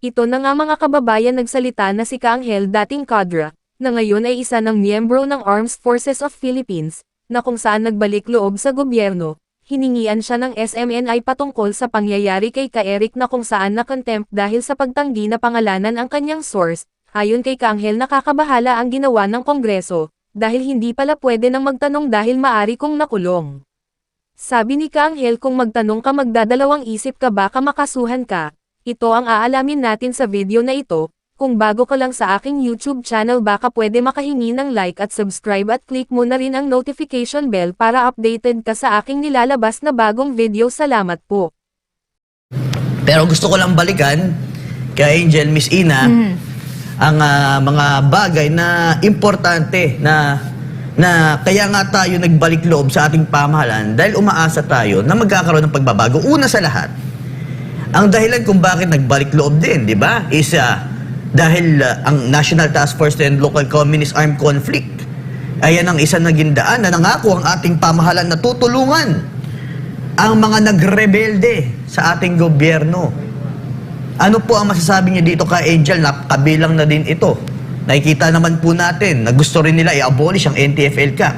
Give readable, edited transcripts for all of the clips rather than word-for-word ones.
Ito na nga mga kababayan nagsalita na si Ka-Angel dating Kadra, na ngayon ay isa ng miyembro ng Armed Forces of Philippines, na kung saan nagbalik loob sa gobyerno, hiningian siya ng SMNI patungkol sa pangyayari kay Ka-Eric na kung saan na-contempt dahil sa pagtanggi na pangalanan ang kanyang source. Ayon kay Ka-Angel nakakabahala ang ginawa ng Kongreso, dahil hindi pala pwede nang magtanong dahil maari kong nakulong. Sabi ni Ka-Angel kung magtanong ka magdadalawang isip ka baka makasuhan ka. Ito ang aalamin natin sa video na ito. Kung bago ka lang sa aking YouTube channel baka pwede makahingi ng like at subscribe at click mo na rin ang notification bell para updated ka sa aking nilalabas na bagong video. Salamat po. Pero gusto ko lang balikan kay Angel, Miss Ina, ang mga bagay na importante na kaya nga tayo nagbalik loob sa ating pamahalaan dahil umaasa tayo na magkakaroon ng pagbabago. Una sa lahat, ang dahilan kung bakit nagbalik loob din, di ba, is dahil ang National Task Force and Local Communist Armed Conflict, ayan ang isang naging daan na nangako ang ating pamahalaan na tutulungan ang mga nagrebelde sa ating gobyerno. Ano po ang masasabi niyo dito kay Angel na kabilang na din ito? Nakikita naman po natin na gusto rin nila i-abolish ang NTF-ELCA.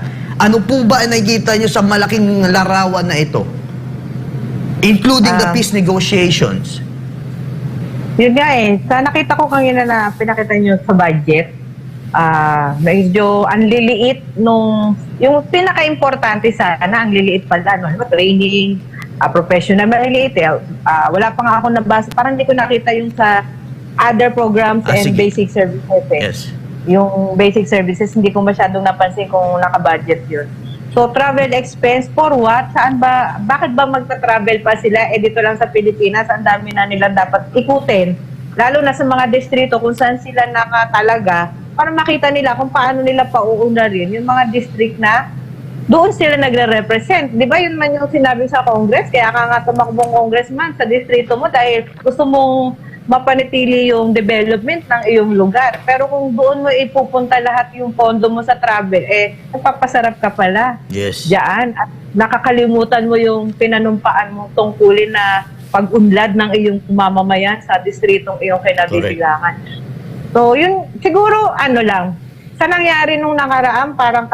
Ano po ba ang nakikita niyo sa malaking larawan na ito? Including the peace negotiations. Yun nga eh. Sa nakita ko kanina na pinakita nyo sa budget, medyo ang liliit nung, yung pinaka-importante sana, ang liliit pala, no? Training, professional, maliliit eh. Wala pa nga ako nabasa, parang hindi ko nakita yung sa other programs and sige. basic services eh. Yes. Yung basic services, hindi ko masyadong napansin kung naka-budget yun. So, travel expense for what? Saan ba? Bakit ba magta-travel pa sila? Eh, dito lang sa Pilipinas, ang dami na nilang dapat ikutin. Lalo na sa mga distrito kung saan sila nakatalaga para makita nila kung paano nila pauuna rin yung mga district na doon sila nagre-represent. Di ba yun man yung sinabi sa Congress? Kaya ka nga tumakbong congressman sa distrito mo dahil gusto mong mapanatili yung development ng iyong lugar. Pero kung doon mo ipupunta lahat yung pondo mo sa travel, eh, nagpapasarap ka pala. Yes. Diyan. At nakakalimutan mo yung pinanumpaan mong tungkulin na pag-unlad ng iyong mamamayan sa distritong iyong kinabibilangan. So, yun, siguro, ano lang, sa nangyari nung nakaraan, parang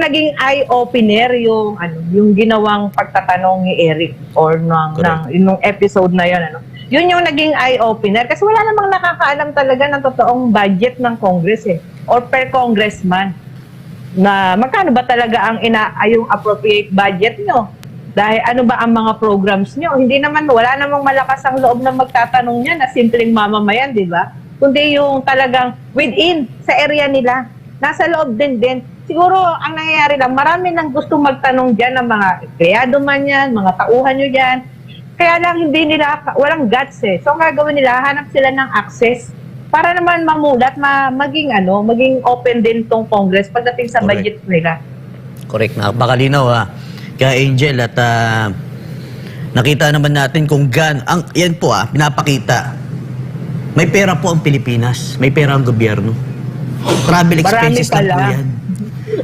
naging eye-opener yung, yung ginawang pagtatanong ni Eric or nung episode na yun, Yun yung naging eye-opener kasi wala namang nakakaalam talaga ng totoong budget ng Congress eh, or per congressman na magkano ba talaga ang yung appropriate budget nyo? Dahil ano ba ang mga programs nyo? Hindi naman, wala namang malakas ang loob na magtatanong niya na simpleng mamamayan, di ba? Kundi yung talagang within, sa area nila, nasa loob din. Siguro, ang nangyayari lang, marami nang gusto magtanong dyan ng mga empleyado man yan, mga tauhan nyo dyan. Kaya lang hindi nila, walang guts eh. So ang gagawin nila, hanap sila ng access para naman mamulat, maging open din tong Congress pagdating sa budget nila. Correct. Napakalinaw kay Angel at nakita naman natin kung yan po pinapakita. May pera po ang Pilipinas. May pera ang gobyerno. Travel expenses lang po yan.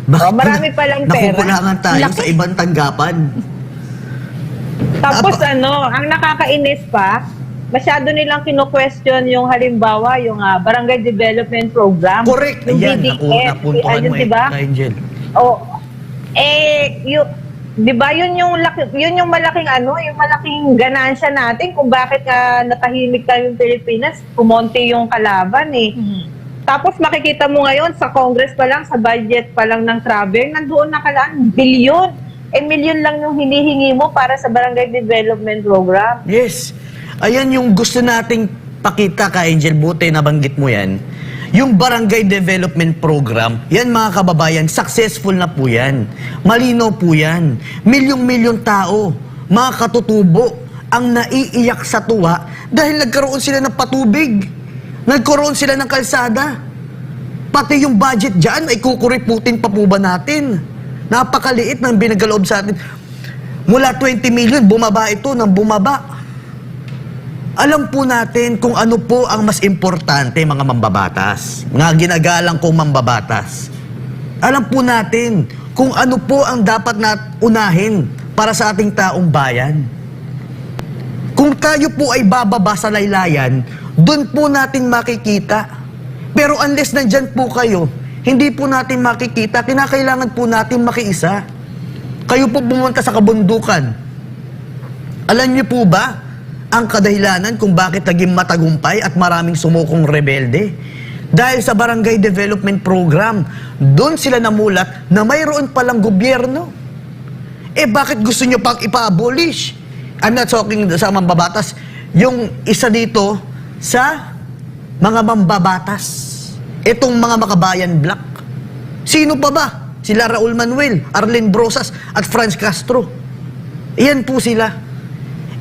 Marami palang pera. Nakukulangan tayo sa ibang tanggapan. Tapos ang nakakainis pa, masyado nilang kino-question yung halimbawa, yung Barangay Development Program. Correct. Yung Ayan, BDF, napuntukan mo diba? Angel. Di ba yun yung malaking yung malaking ganansya natin kung bakit natahimik tayong Pilipinas, kumonti yung kalaban eh. Tapos makikita mo ngayon sa Congress pa lang, sa budget pa lang ng travel, nandoon nakalaan bilyon. Milyon lang yung hinihingi mo para sa Barangay Development Program. Yes. Ayan yung gusto nating pakita ka, Angel. Buti nabanggit mo yan. Yung Barangay Development Program, yan mga kababayan, successful na po yan. Malino po yan. Milyong-milyong tao, mga katutubo, ang naiiyak sa tuwa dahil nagkaroon sila ng patubig. Nagkaroon sila ng kalsada. Pati yung budget dyan, ay kukuriputin pa po ba natin? Napakaliit ng binagaloob sa atin. Mula 20 million, bumaba ito ng bumaba. Alam po natin kung ano po ang mas importante, mga mambabatas. Mga ginagalang kong mambabatas. Alam po natin kung ano po ang dapat na unahin para sa ating taong bayan. Kung tayo po ay bababa sa laylayan, doon po natin makikita. Pero unless nandyan po kayo, hindi po natin makikita, kinakailangan po natin makiisa. Kayo po pumunta sa kabundukan. Alam niyo po ba ang kadahilanan kung bakit naging matagumpay at maraming sumukong rebelde? Dahil sa Barangay Development Program, doon sila namulat na mayroon palang gobyerno. Eh bakit gusto nyo pang ipa-abolish? I'm not talking sa mambabatas. Yung isa dito sa mga mambabatas. Itong mga makabayan black. Sino pa ba? Sila Raul Manuel, Arlen Brosas at Franz Castro. Iyan po sila.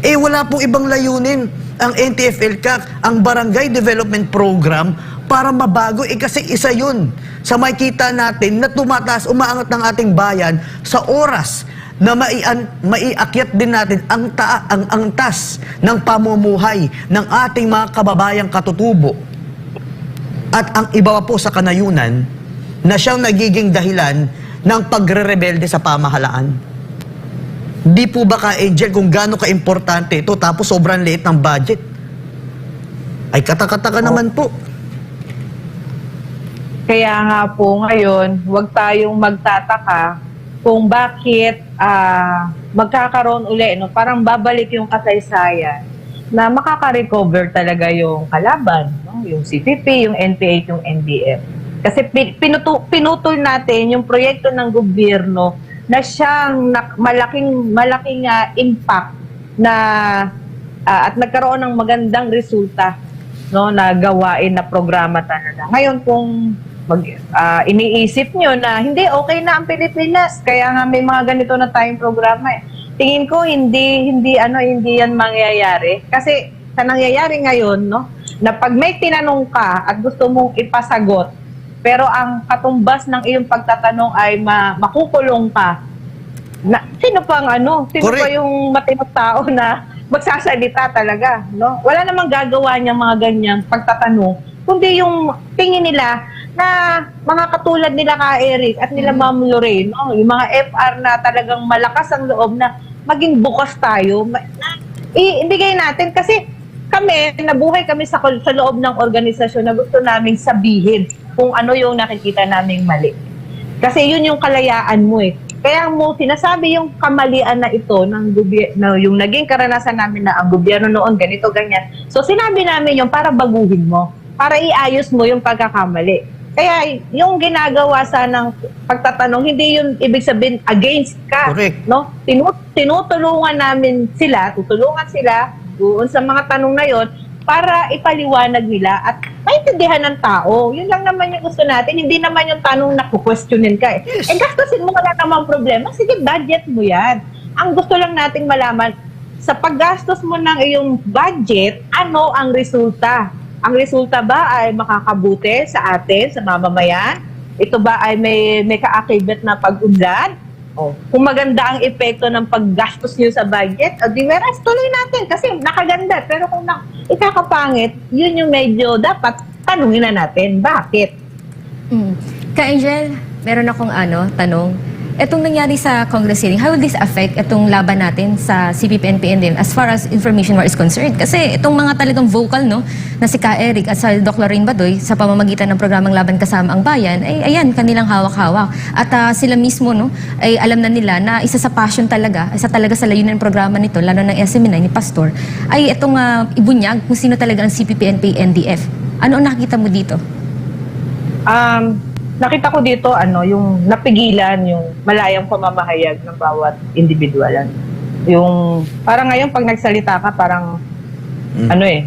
Eh wala pong ibang layunin ang NTF-ELCAC, ang Barangay Development Program para mabago. Eh kasi isa yun sa makikita natin na tumataas, umaangat ng ating bayan sa oras na maiakyat din natin ang angtas ng pamumuhay ng ating mga kababayang katutubo. At ang iba pa po sa kanayunan na siyang nagiging dahilan ng pagre-rebelde sa pamahalaan. Di po ba ka, Angel, kung gaano ka-importante ito tapos sobrang liit ng budget? Ay katakataka naman po. Kaya nga po ngayon, huwag tayong magtataka kung bakit magkakaroon uli, no? Parang babalik yung kasaysayan na makaka-recover talaga yung kalaban, no? Yung CPP, yung NPA, yung NBF. Kasi pinutol natin yung proyekto ng gobyerno na siyang malaking impact na at nagkaroon ng magandang resulta, no, na gawain na programa talaga. Ngayon kung iniisip nyo na hindi okay na ang Pilipinas, kaya nga may mga ganito na tayong programa eh. Tingin ko hindi yan mangyayari kasi sa nangyayari ngayon, no, na pag may tinanong ka at gusto mong ipasagot pero ang katumbas ng iyong pagtatanong ay makukulong ka. Sino pa Correct. yung matinong tao na magsasalita talaga, no? Wala namang gagawa niyang mga ganyang pagtatanong, kundi yung tingin nila na mga katulad nila ka Eric at nila Ma'am Lorraine, no? Yung mga FR na talagang malakas ang loob na maging bukas tayo, ibigay natin kasi nabuhay kami sa loob ng organisasyon na gusto naming sabihin kung ano yung nakikita naming mali. Kasi yun yung kalayaan mo eh. Kaya mo sinasabi yung kamalian na ito ng yung naging karanasan namin na ang gobyerno noon ganito, ganyan. So sinabi namin yung para baguhin mo, para iayos mo yung pagkakamali. Kaya yung ginagawa ng pagtatanong, hindi yun ibig sabihin against ka. Correct. No? Tinutulungan namin sila, tutulungan sila doon sa mga tanong na yon para ipaliwanag nila at maintindihan ng tao. Yun lang naman yung gusto natin. Hindi naman yung tanong na kukwestiyonin ka eh. Yes. Eh gastusin mo, wala namang problema. Sige, budget mo yan. Ang gusto lang nating malaman, sa paggastos mo ng iyong budget, ano ang resulta? Ang resulta ba ay makakabuti sa atin, sa mamamayan? Ito ba ay may kaakibat na pag-unlad? O, kung maganda ang epekto ng paggastos niyo sa budget, o di meras, tuloy natin kasi nakaganda. Pero kung ikakapangit, yun yung medyo dapat tanungin na natin. Bakit? Ka-Angel, meron akong tanong. Etong nangyari sa Congress hearing, how will this affect itong laban natin sa CPP, NPA as far as information war is concerned? Kasi itong mga talagang vocal, no, na si Ka Eric at sa Dr. Lorraine Badoy sa pamamagitan ng programang Laban Kasama ang Bayan, ay ayan, kanilang hawak-hawak. At sila mismo, no, ay alam na nila na isa sa passion talaga, isa talaga sa layunin ng programa nito, lalo ng SMNI ni Pastor, ay itong ibunyag kung sino talaga ang CPP, NPA, NDF. Ano ang nakikita mo dito? Nakita ko dito yung napigilan yung malayang pamamahayag ng bawat individual. Yung parang ngayon pag nagsalita ka parang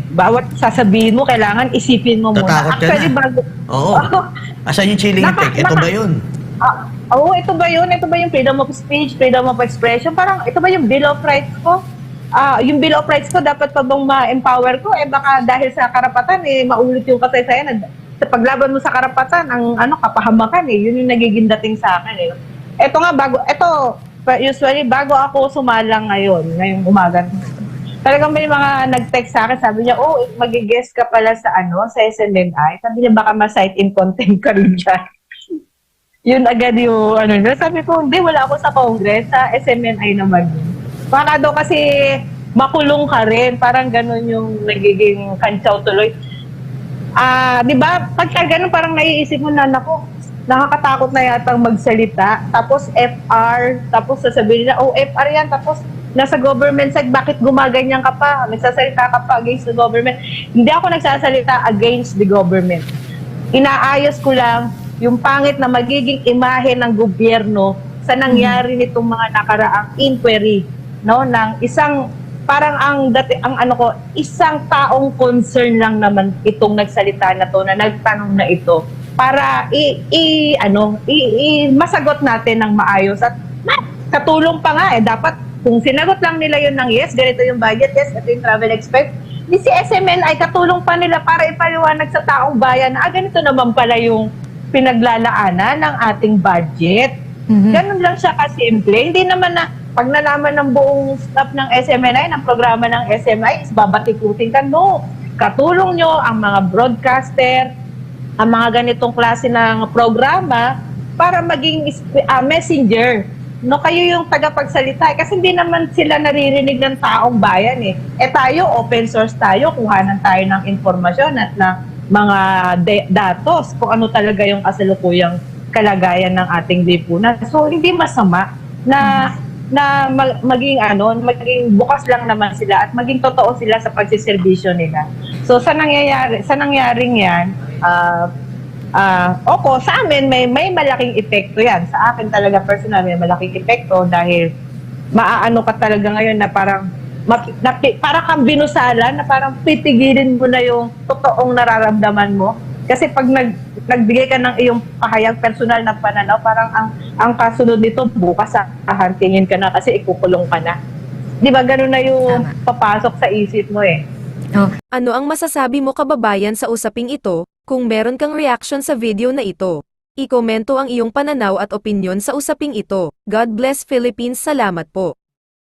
bawat sasabihin mo kailangan isipin mo muna. Tatakot ka Actually na. bago. Oo. Asan yung chilling effect? Ito ba yun? Oo, ito ba yun? Ito ba yung freedom of speech, freedom of expression? Parang ito ba yung Bill of Rights ko? Yung Bill of Rights ko dapat pa bang ma-empower ko? Baka dahil sa karapatan maulit yung kasaysayan. Sa paglaban mo sa karapatan, ang kapahamakan yun yung nagiging dating sa akin Ito nga usually bago ako sumalang ngayong umaga. Talagang may mga nag-text sa akin, sabi niya, mag-guest ka pala sa sa SMNI. Sabi niya, baka ma-cite in contempt ka rin dyan. Yun agad yung Sabi ko, hindi, wala ako sa Congress, sa SMNI naman. Baka daw kasi makulong ka rin. Parang ganun yung nagiging kantsaw tuloy. Di ba? Pagka ganun, parang naiisip mo na, nako, nakakatakot na yatang magsalita. Tapos FR, tapos sasabihin nila, oh, FR yan. Tapos nasa government side, bakit gumaganyan ka pa? Nagsasalita ka pa against the government. Hindi ako nagsasalita against the government. Inaayos ko lang yung pangit na magiging imahe ng gobyerno sa nangyari nitong mga nakaraang inquiry, no, ng isang parang isang taong concern lang naman itong nagsalita na to, na nagtanong na ito para masagot natin ng maayos at katulong pa nga dapat kung sinagot lang nila yun ng yes, ganito yung budget, yes, ito yung travel expense, di si SMNI katulong pa nila para ipaliwanag sa taong bayan na ganito naman pala yung pinaglalaanan ng ating budget. Ganun lang siya kasimple. Hindi naman na pag nalaman ng buong staff ng SMNI, ng programa ng SMNI, is babatikutin ka. No. Katulong nyo ang mga broadcaster, ang mga ganitong klase ng programa para maging messenger. No, kayo yung tagapagsalita. Kasi hindi naman sila naririnig ng taong bayan eh. Tayo, open source tayo, kuhanan tayo ng informasyon at ng mga datos kung ano talaga yung kasalukuyang kalagayan ng ating lipunan. So, hindi masama na maging bukas lang naman sila at maging totoo sila sa pagsiservisyo nila. So, sa nangyaring yan, sa amin may malaking epekto yan. Sa akin talaga personal, may malaking epekto dahil maaano ka talaga ngayon na parang para kang binusalan na parang pipigilin mo na yung totoong nararamdaman mo. Kasi pag nagbigay ka ng iyong pahayag personal na pananaw, parang ang kasunod nito bukas hahantingin ka na kasi ikukulong ka na. Di ba ganun na yung papasok sa isip mo eh. Oh. Ano ang masasabi mo kababayan sa usaping ito? Kung meron kang reaction sa video na ito, i-komento ang iyong pananaw at opinyon sa usaping ito. God bless Philippines. Salamat po.